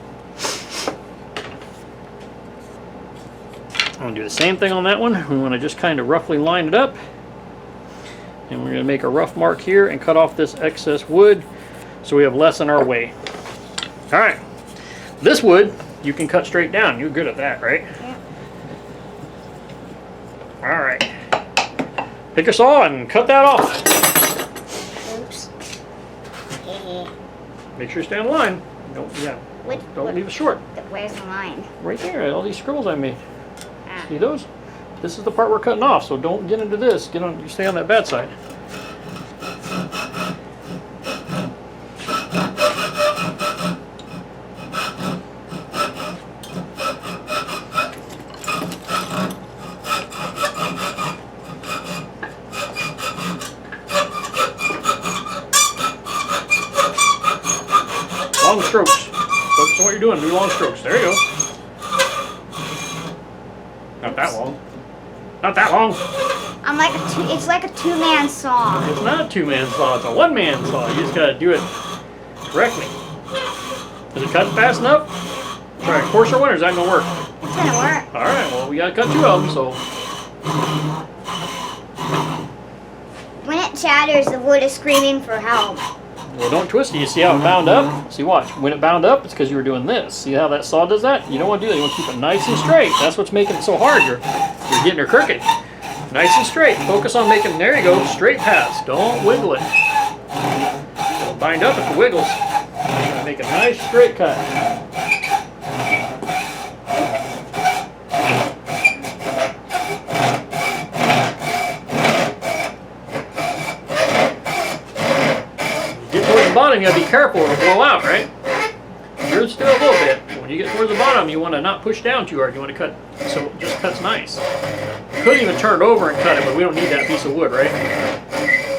I'm going to do the same thing on that one. We want to just kind of roughly line it up. And we're going to make a rough mark here and cut off this excess wood so we have less in our way. Alright. This wood, you can cut straight down. You're good at that, right? Yeah. Alright. Pick a saw and cut that off. Oops. Make sure you stay on the line. Don't leave it short. Where's the line? Right there, all these scribbles I made. Ah. See those? This is the part we're cutting off, so don't get into this. You stay on that bad side. Long strokes. Focus on what you're doing. Do long strokes. There you go. Not that long. Not that long. It's like a 2-man saw. It's not a 2-man saw. It's a 1-man saw. You just gotta do it correctly. Does it cut fast enough? Try a coarser one, or is that gonna work? It's gonna work. All right. Well, we gotta cut 2 of them, so. When it chatters, the wood is screaming for help. Well, don't twist it. You see how it bound up? See, watch. When it bound up, it's because you were doing this. See how that saw does that? You don't want to do that. You want to keep it nice and straight. That's what's making it so hard. You're getting her crooked. Nice and straight. Focus on making, there you go, straight paths. Don't wiggle it. It'll bind up if it wiggles. Make a nice straight cut. Bottom, you gotta be careful, it'll blow out, right? Yours still a little bit. When you get towards the bottom, you want to not push down too hard. You want to cut so it just cuts nice. You could even turn it over and cut it, but we don't need that piece of wood, right?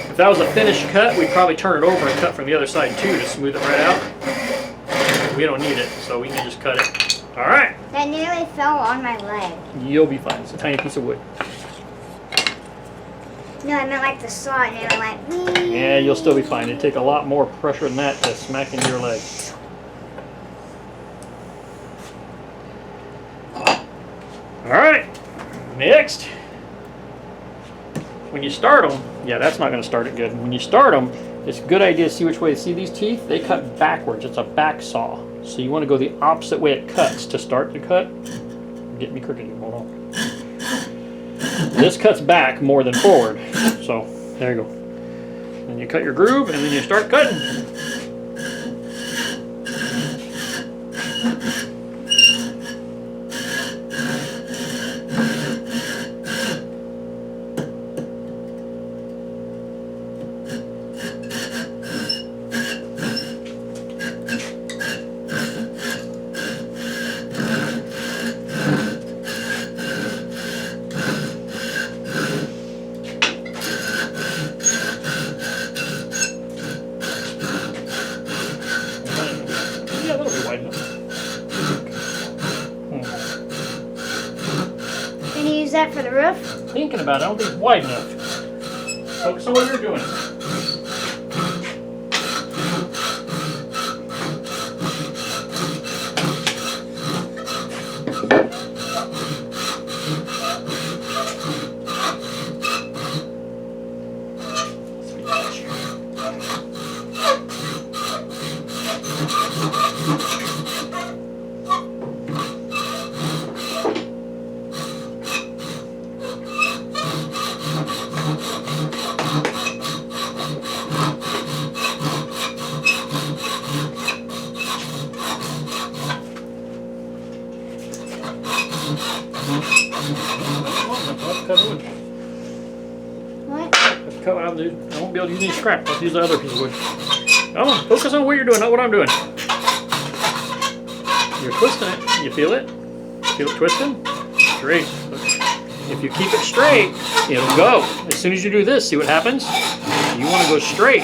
If that was a finished cut, we'd probably turn it over and cut from the other side too to smooth it right out. We don't need it, so we can just cut it. All right. That nearly fell on my leg. You'll be fine. It's a tiny piece of wood. No, I meant like the saw, and it went. Yeah, you'll still be fine. It'd take a lot more pressure than that to smack into your leg. Alright, next. When you start them, yeah, that's not going to start it good. When you start them, it's a good idea to see which way. See these teeth? They cut backwards. It's a back saw. So you want to go the opposite way it cuts to start the cut. Get me crooked here. Hold on. This cuts back more than forward. So, there you go. And you cut your groove, and then you start cutting. Yeah, that'll be wide enough. Can you use that for the roof? Thinking about it, I don't think it's wide enough. Focus on what you're doing. What? Let's cut what I'm doing. I won't be able to use any scrap. Let's use the other piece of wood. Come on, focus on what you're doing, not what I'm doing. You're twisting it. You feel it? Feel it twisting? Great. If you keep it straight, it'll go. As soon as you do this, see what happens? You want to go straight.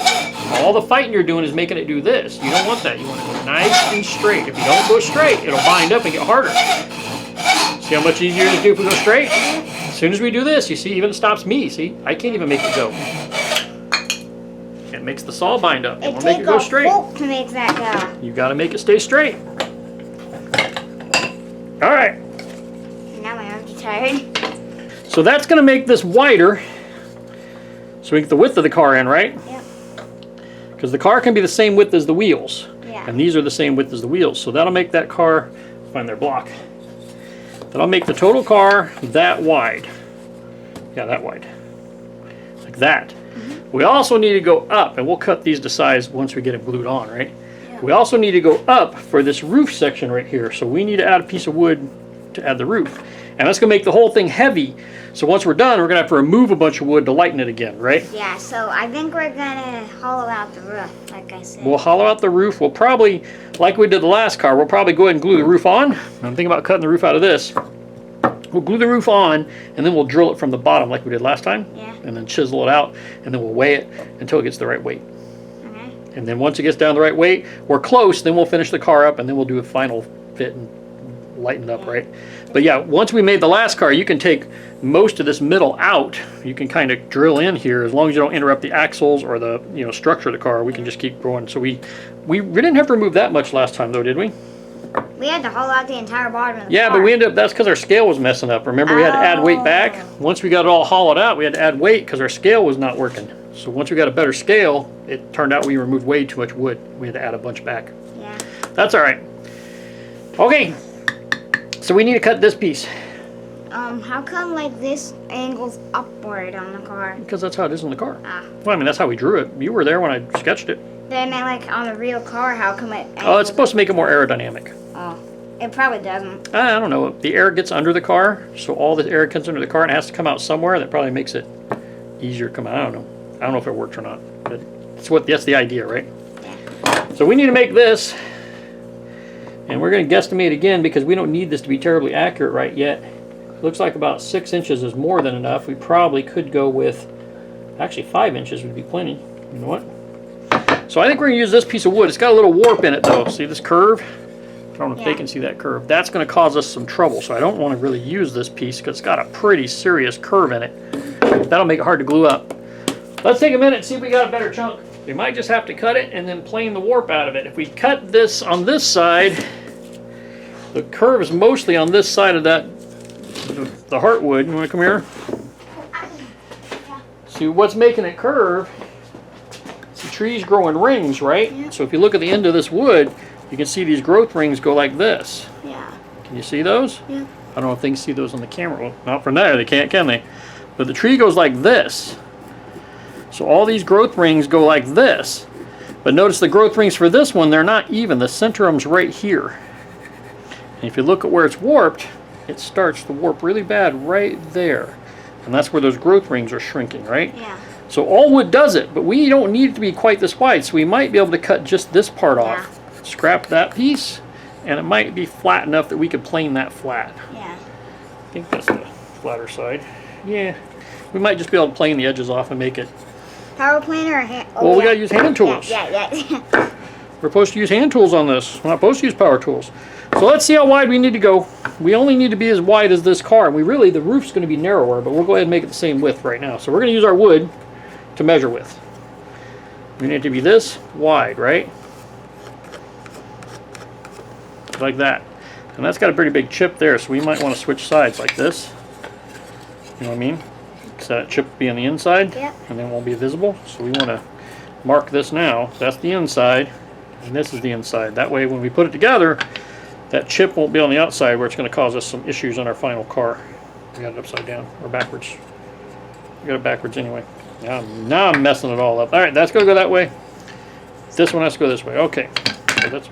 All the fighting you're doing is making it do this. You don't want that. You want to go nice and straight. If you don't go straight, it'll bind up and get harder. See how much easier it is to do if we go straight? As soon as we do this, you see, even it stops me. See, I can't even make it go. It makes the saw bind up. It won't make it go straight. Bolt to make that go. You got to make it stay straight. All right. Now my arms are tired. So that's going to make this wider. So we get the width of the car in, right? Yep. Because the car can be the same width as the wheels. Yeah. And these are the same width as the wheels. So that'll make that car, find their block. That'll make the total car that wide. Yeah, that wide. Like that. We also need to go up, and we'll cut these to size once we get them glued on, right? Yeah. We also need to go up for this roof section right here. So we need to add a piece of wood to add the roof. And that's going to make the whole thing heavy. So once we're done, we're going to have to remove a bunch of wood to lighten it again, right? Yeah, so I think we're going to hollow out the roof, like I said. We'll hollow out the roof. We'll probably, like we did the last car, we'll probably go ahead and glue the roof on. I'm thinking about cutting the roof out of this. We'll glue the roof on, and then we'll drill it from the bottom like we did last time. Yeah. And then chisel it out, and then we'll weigh it until it gets the right weight. Okay. And then once it gets down the right weight, we're close, then we'll finish the car up, and then we'll do a final fit and lighten up, right? But yeah, once we made the last car, you can take most of this middle out. You can kind of drill in here, as long as you don't interrupt the axles or the structure of the car. We can just keep going. So we didn't have to remove that much last time, though, did we? We had to hollow out the entire bottom of the Yeah, car. but we ended up, that's because our scale was messing up. Remember, we had to add weight back. Once we got it all hollowed out, we had to add weight because our scale was not working. So once we got a better scale, it turned out we removed way too much wood. We had to add a bunch back. Yeah. That's all right. Okay, so we need to cut this piece. How come like this angles upward on the car? Because that's how it is in the car. Ah. Well, I mean, that's how we drew it. You were there when I sketched it. But I meant like on a real car, how come it Oh, it's supposed to make it more aerodynamic. Oh, it probably doesn't. I don't know. The air gets under the car, so all the air comes under the car and it has to come out somewhere. That probably makes it easier to come out. I don't know. I don't know if it works or not, but that's the idea, right? Yeah. So we need to make this, and we're going to guesstimate again because we don't need this to be terribly accurate right yet. Looks like about 6 inches is more than enough. We probably could go with, actually 5 inches would be plenty. You know what? So I think we're going to use this piece of wood. It's got a little warp in it though. See this curve? I don't know if they can see that curve. That's going to cause us some trouble. So I don't want to really use this piece because it's got a pretty serious curve in it. That'll make it hard to glue up. Let's take a minute and see if we got a better chunk. We might just have to cut it and then plane the warp out of it. If we cut this on this side, the curve is mostly on this side of that, the heartwood. You want to come here? See what's making it curve? The trees grow in rings, right? Yeah. So if you look at the end of this wood, you can see these growth rings go like this. Yeah. Can you see those? Yeah. I don't know if they can see those on the camera. Well, not from there, they can't, can they? But the tree goes like this. So all these growth rings go like this. But notice the growth rings for this one, they're not even. The centrum's right here. And if you look at where it's warped, it starts to warp really bad right there. And that's where those growth rings are shrinking, right? Yeah. So all wood does it, but we don't need it to be quite this wide, so we might be able to cut just this part off. Scrap that piece, and it might be flat enough that we could plane that flat. Yeah. I think that's the flatter side. Yeah. We might just be able to plane the edges off and make it. Power planer or hand? Oh, well, we gotta use hand tools. Yeah. We're supposed to use hand tools on this. We're not supposed to use power tools. So let's see how wide we need to go. We only need to be as wide as this car. We really, the roof's going to be narrower, but we'll go ahead and make it the same width right now. So we're going to use our wood to measure with. We need it to be this wide, right? Like that. And that's got a pretty big chip there, so we might want to switch sides like this. You know what I mean? So that chip will be on the inside, Yep. and then won't be visible. So we want to mark this now. That's the inside, and this is the inside. That way when we put it together, that chip won't be on the outside where it's going to cause us some issues on our final car. We got it upside down, or backwards. We got it backwards anyway. Now I'm messing it all up. All right, that's going to go that way. This one has to go this way. Okay. So that's,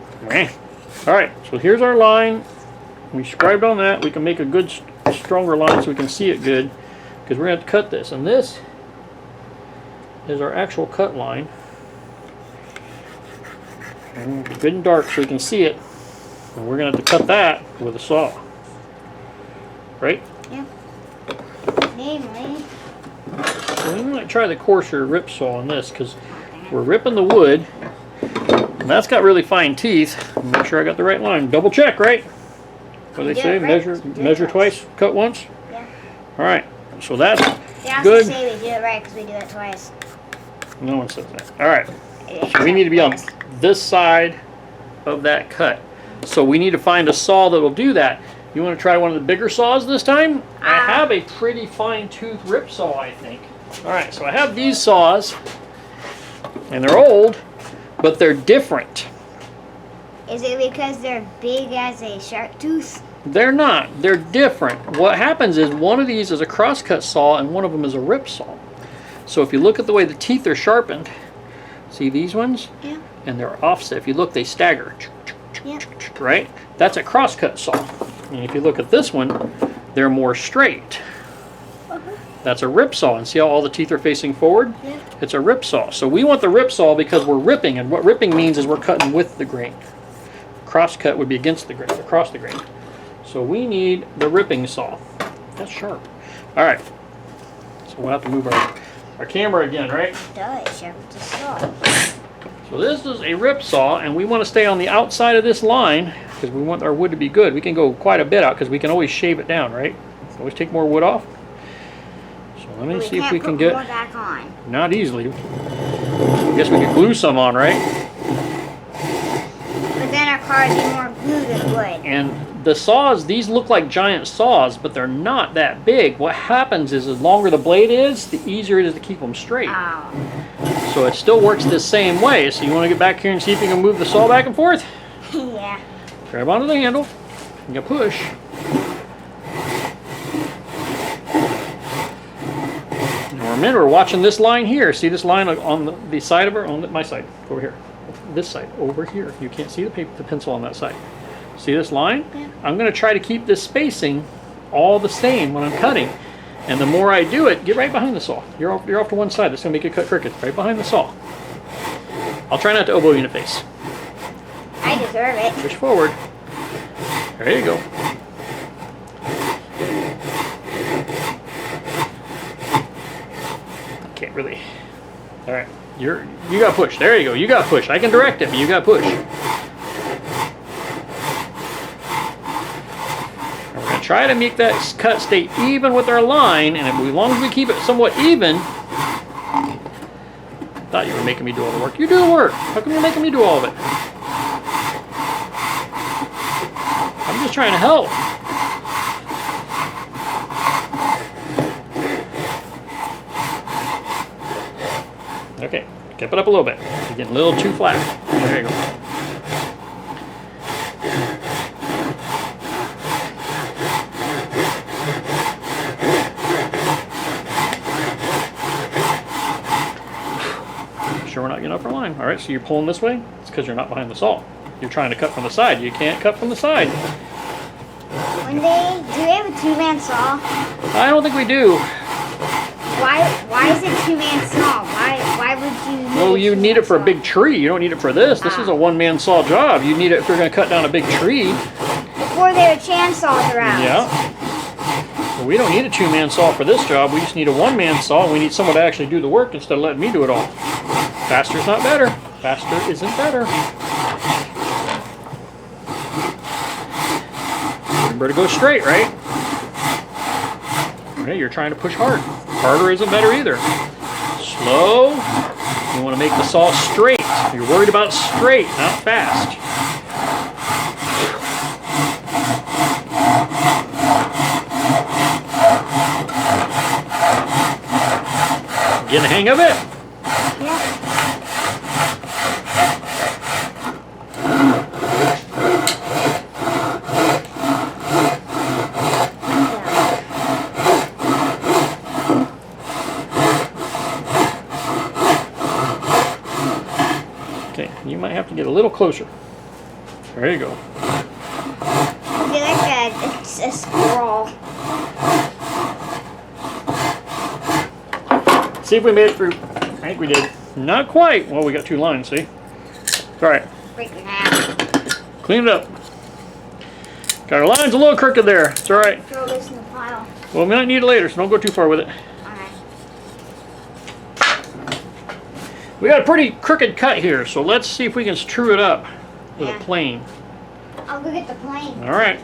all right, so here's our line. We scribed on that. We can make a good, stronger line so we can see it good, because we're going to have to cut this. And this is our actual cut line. And it'll be good and dark so we can see it. And we're going to have to cut that with a saw. Right? Yeah. Namely. So we might try the coarser rip saw on this, because we're ripping the wood. And that's got really fine teeth. Make sure I got the right line. Double check, right? What do they say? Right. Measure twice, cut once? Yeah. Alright, so that's They also good. say we do it right because we do it twice. No one says that. Alright, so we need to be on this side of that cut. So we need to find a saw that will do that. You want to try one of the bigger saws this time? I have a pretty fine tooth rip saw, I think. Alright, so I have these saws, and they're old, but they're different. Is it because they're big as a shark tooth? They're not. They're different. What happens is one of these is a crosscut saw and one of them is a rip saw. So if you look at the way the teeth are sharpened, see these ones? Yeah. And they're offset. If you look, they stagger. Yeah. Right? That's a crosscut saw. And if you look at this one, they're more straight. That's a rip saw. And see how all the teeth are facing forward? Yeah. It's a rip saw. So we want the rip saw because we're ripping, and what ripping means is we're cutting with the grain. Crosscut would be against the grain, across the grain. So we need the ripping saw. That's sharp. All right. So we'll have to move our camera again, right? Duh, it's sharp as a saw. So this is a rip saw, and we want to stay on the outside of this line because we want our wood to be good. We can go quite a bit out because we can always shave it down, right? Always take more wood off. So let me see if we can get. More back on. Not easily. I guess we could glue some on, right? But then our car would be more glue than wood. And the saws, these look like giant saws, but they're not that big. What happens is the longer the blade is, the easier it is to keep them straight. Oh. So it still works the same way. So you want to get back here and see if you can move the saw back and forth? Yeah. Grab onto the handle, and you push. Now remember, we're watching this line here. See this line on the side of her? On my side, over here. This side, over here. You can't see the pencil on that side. See this line? Yeah. I'm going to try to keep this spacing all the same when I'm cutting. And the more I do it, get right behind the saw. You're off to one side. That's going to make it cut crooked. Right behind the saw. I'll try not to elbow you in the face. I deserve it. Push forward. There you go. Can't really. All right. You got to push. There you go. You got to push. I can direct it, but you got to push. We're going to try to make that cut stay even with our line, and as long as we keep it somewhat even. I thought you were making me do all the work. You do the work. How come you're making me do all of it? I'm just trying to help. Okay, keep it up a little bit. You're getting a little too flat. There you go. sure we're not getting off our line. All right, so you're pulling this way. It's because you're not behind the saw. You're trying to cut from the side. You can't cut from the side. Do they have a 2-man saw? I don't think we do. Why is it 2-man saw? Why would you need Well, you need it for a saw? big tree. You don't need it for this. This is a one-man saw job. You need it if you're going to cut down a big tree. Before there were chainsaws around. Yeah. Well, we don't need a 2-man saw for this job. We just need a 1-man saw. We need someone to actually do the work instead of letting me do it all. Faster's not better. Faster isn't better. Remember to go straight, right? Okay, you're trying to push hard. Harder isn't better either. Slow. You want to make the saw straight. You're worried about straight, not fast. Get the hang of it? Yeah. Okay, you might have to get a little closer. There you go. I feel like it's a scroll. See if we made it through. I think we did. Not quite. Well, we got 2 lines, see? It's all right. Break it in half. Clean it up. Got our lines a little crooked there. It's all right. Throw this in the pile. Well, we might need it later, so don't go too far with it. Alright. We got a pretty crooked cut here, so let's see if we can true it up with a plane. I'll go get the plane. All right.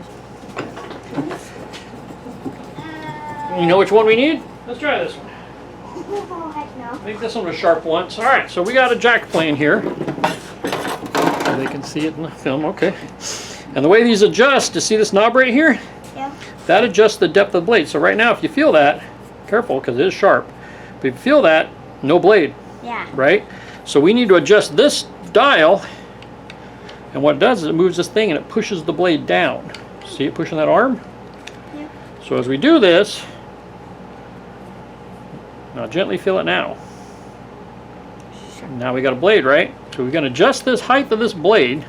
You know which one we need? Let's try this one. Oh, heck no. I think this one was sharp once. All right, so we got a jack plane here. They can see it in the film, okay. And the way these adjust, to see this knob right here? Yeah. That adjusts the depth of the blade. So right now, if you feel that, careful, because it is sharp. But if you feel that, no blade, Yeah. right? So we need to adjust this dial, and what it does is it moves this thing and it pushes the blade down. See it pushing that arm? Yeah. So as we do this, now gently feel it now. Now we got a blade, right? So we're going to adjust this height of this blade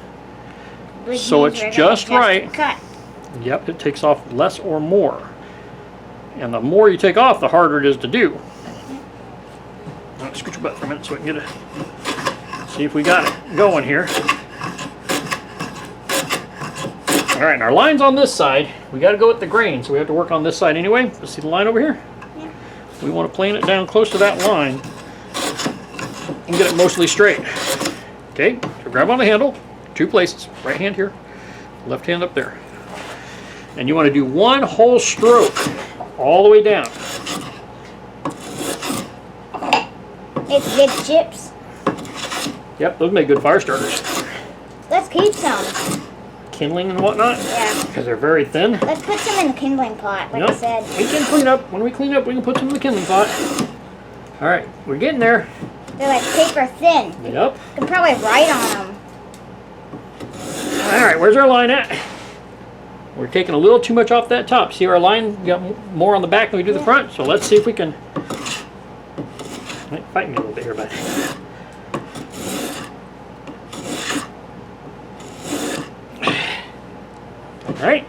Which so means it's we're gonna just adjust right. the cut. Yep, it takes off less or more. And the more you take off, the harder it is to do. Let's scoot your butt for a minute so we can get a see if we got it going here. All right, and our line's on this side. We got to go with the grain, so we have to work on this side anyway. Let's see the line over here? Yeah. We want to plane it down close to that line and get it mostly straight. Okay, so grab on the handle, 2 places, right hand here, left hand up there. And you want to do 1 whole stroke all the way down. It's good chips. Yep, those make good fire starters. Let's keep some. Kindling and whatnot, Yeah. because they're very thin. Let's put some in the kindling pot, like I Yep. said. We can clean up. When we clean up, we can put some in the kindling pot. All right, we're getting there. They're like paper thin. Yep. You can probably write on them. All right, where's our line at? We're taking a little too much off that top. See our line got more on the back than we do the front. So let's see if we can. Might fight me a little bit here, bud. All right.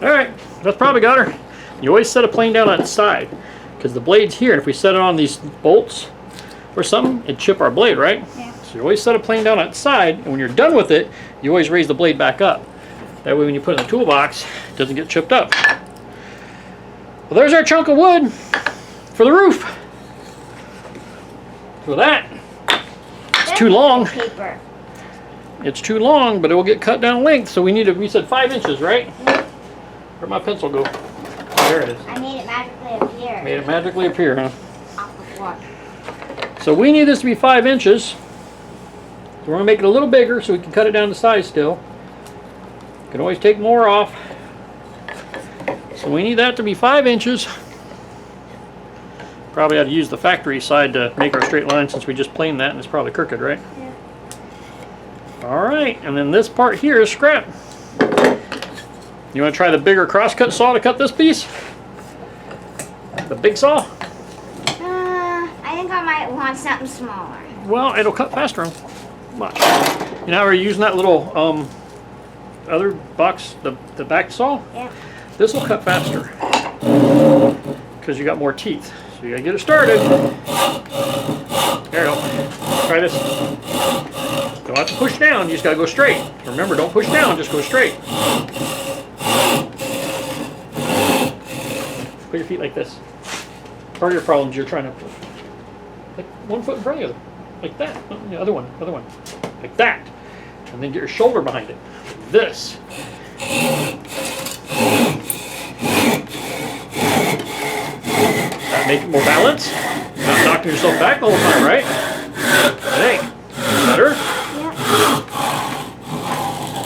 All right, that's probably got her. You always set a plane down on its side because the blade's here. And if we set it on these bolts or something, it'd chip our blade, right? Yeah. So you always set a plane down on its side, and when you're done with it, you always raise the blade back up. That way when you put it in the toolbox, it doesn't get chipped up. Well, there's our chunk of wood for the roof. For that, it's too long. Paper. It's too long, but it will get cut down length, so we need we said 5 inches, right? Where'd my pencil go? There it is. I made it magically appear. Made it magically appear, huh? Off the floor. So we need this to be 5 inches. So we're gonna make it a little bigger so we can cut it down to size still. You can always take more off. So we need that to be 5 inches. Probably had to use the factory side to make our straight line since we just planed that and it's probably crooked, right? Yeah. All right, and then this part here is scrap. You want to try the bigger crosscut saw to cut this piece? The big saw? I might want something smaller. Well, it'll cut faster. Watch. You know how we're using that little other box, the back saw? Yep. This will cut faster because you got more teeth. So you gotta get it started. There you go. Try this. Don't have to push down, you just gotta go straight. Remember, don't push down, just go straight. Put your feet like this. Part of your problem is you're trying to put like one foot in front of the other. Like that. The other one. Like that. And then get your shoulder behind it. Like this. That make it more balanced. You're not knocking yourself back all the time, right? Hey, better? Yep.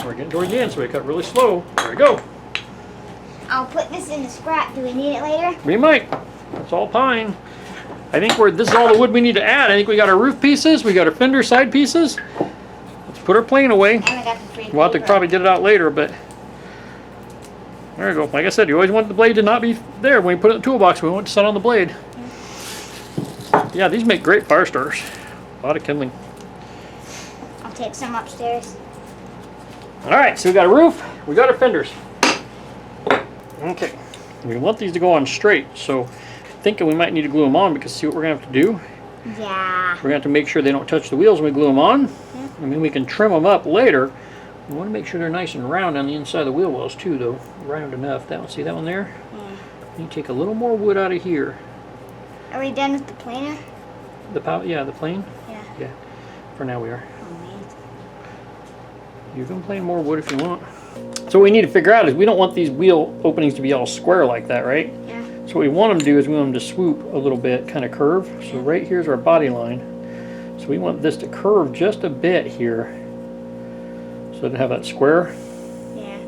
We're getting toward the end, so we cut really slow. There we go. I'll put this in the scrap. Do we need it later? We might. It's all pine. I think this is all the wood we need to add. I think we got our roof pieces. We got our fender side pieces. Let's put our plane away. And we got the free We'll have to paper. probably get it out later, but there you go. Like I said, you always want the blade to not be there when you put it in the toolbox. We want it to set on the blade. Yeah, these make great fire starters. A lot of kindling. I'll take some upstairs. All right, so we got a roof. We got our fenders. Okay, we want these to go on straight, so thinking we might need to glue them on because see what we're gonna have to do? Yeah. We're gonna have to make sure they don't touch the wheels when we glue them on. Yeah. I mean, we can trim them up later. We want to make sure they're nice and round on the inside of the wheel wells too, though. Round enough. That one, see that one there? Yeah. You take a little more wood out of here. Are we done with the planer? Yeah, the plane? Yeah. Yeah, for now we are. Oh, man. You can plane more wood if you want. So what we need to figure out is we don't want these wheel openings to be all square like that, right? Yeah. So what we want them to do is we want them to swoop a little bit, kind of curve. So right here's our body line. So we want this to curve just a bit here. So to have that square. Yeah.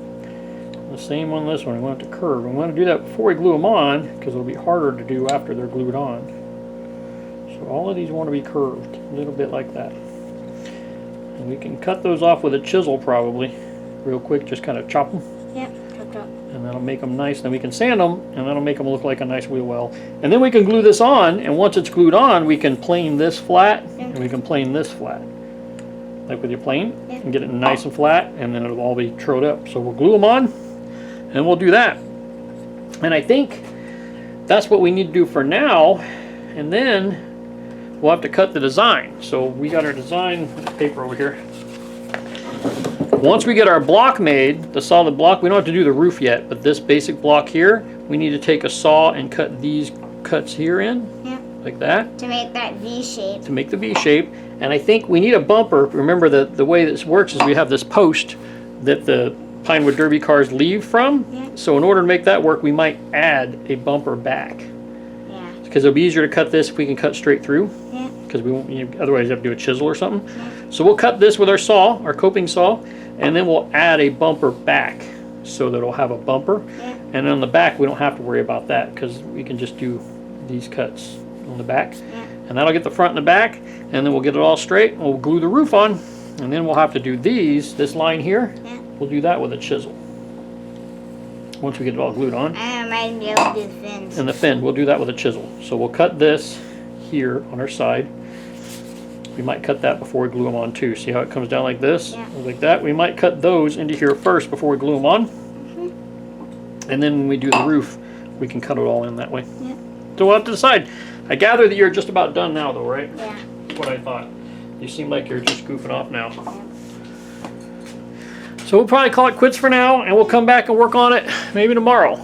The same on this one, we want it to curve. We want to do that before we glue them on because it'll be harder to do after they're glued on. So all of these want to be curved, a little bit like that. And we can cut those off with a chisel probably, real quick, just kind of chop them. Yep. Chopped up. And that'll make them nice. Then we can sand them, and that'll make them look like a nice wheel well. And then we can glue this on, and once it's glued on, we can plane this flat, and we can plane this flat. Like with your plane, and get it nice and flat, and then it'll all be trilled up. So we'll glue them on, and we'll do that. And I think that's what we need to do for now, and then we'll have to cut the design. So we got our design paper over here. Once we get our block made, the solid block, we don't have to do the roof yet, but this basic block here, we need to take a saw and cut these cuts here in, like that. To make that V shape. To make the V shape. And I think we need a bumper. Remember the way this works is we have this post that the Pinewood Derby cars leave from. Yeah. So in order to make that work, we might add a bumper back. Yeah. Because it'll be easier to cut this if we can cut straight through. Yeah. Because we won't, otherwise you have to do a chisel or something. Yeah. So we'll cut this with our saw, our coping saw, and then we'll add a bumper back so that it'll have a bumper. Yeah. And on the back, we don't have to worry about that because we can just do these cuts on the back. Yeah. And that'll get the front and the back, and then we'll get it all straight, and we'll glue the roof on, and then we'll have to do this line here, we'll do that with a chisel. Once we get it all glued on. I might be able to do the fins. And the fin, we'll do that with a chisel. So we'll cut this here on our side. We might cut that before we glue them on too. See how it comes down like this? Yeah. Like that. We might cut those into here first before we glue them on. And then when we do the roof, we can cut it all in that way. Yeah. So we'll have to decide. I gather that you're just about done now though, right? Yeah. That's what I thought. You seem like you're just goofing off now. So we'll probably call it quits for now, and we'll come back and work on it maybe tomorrow.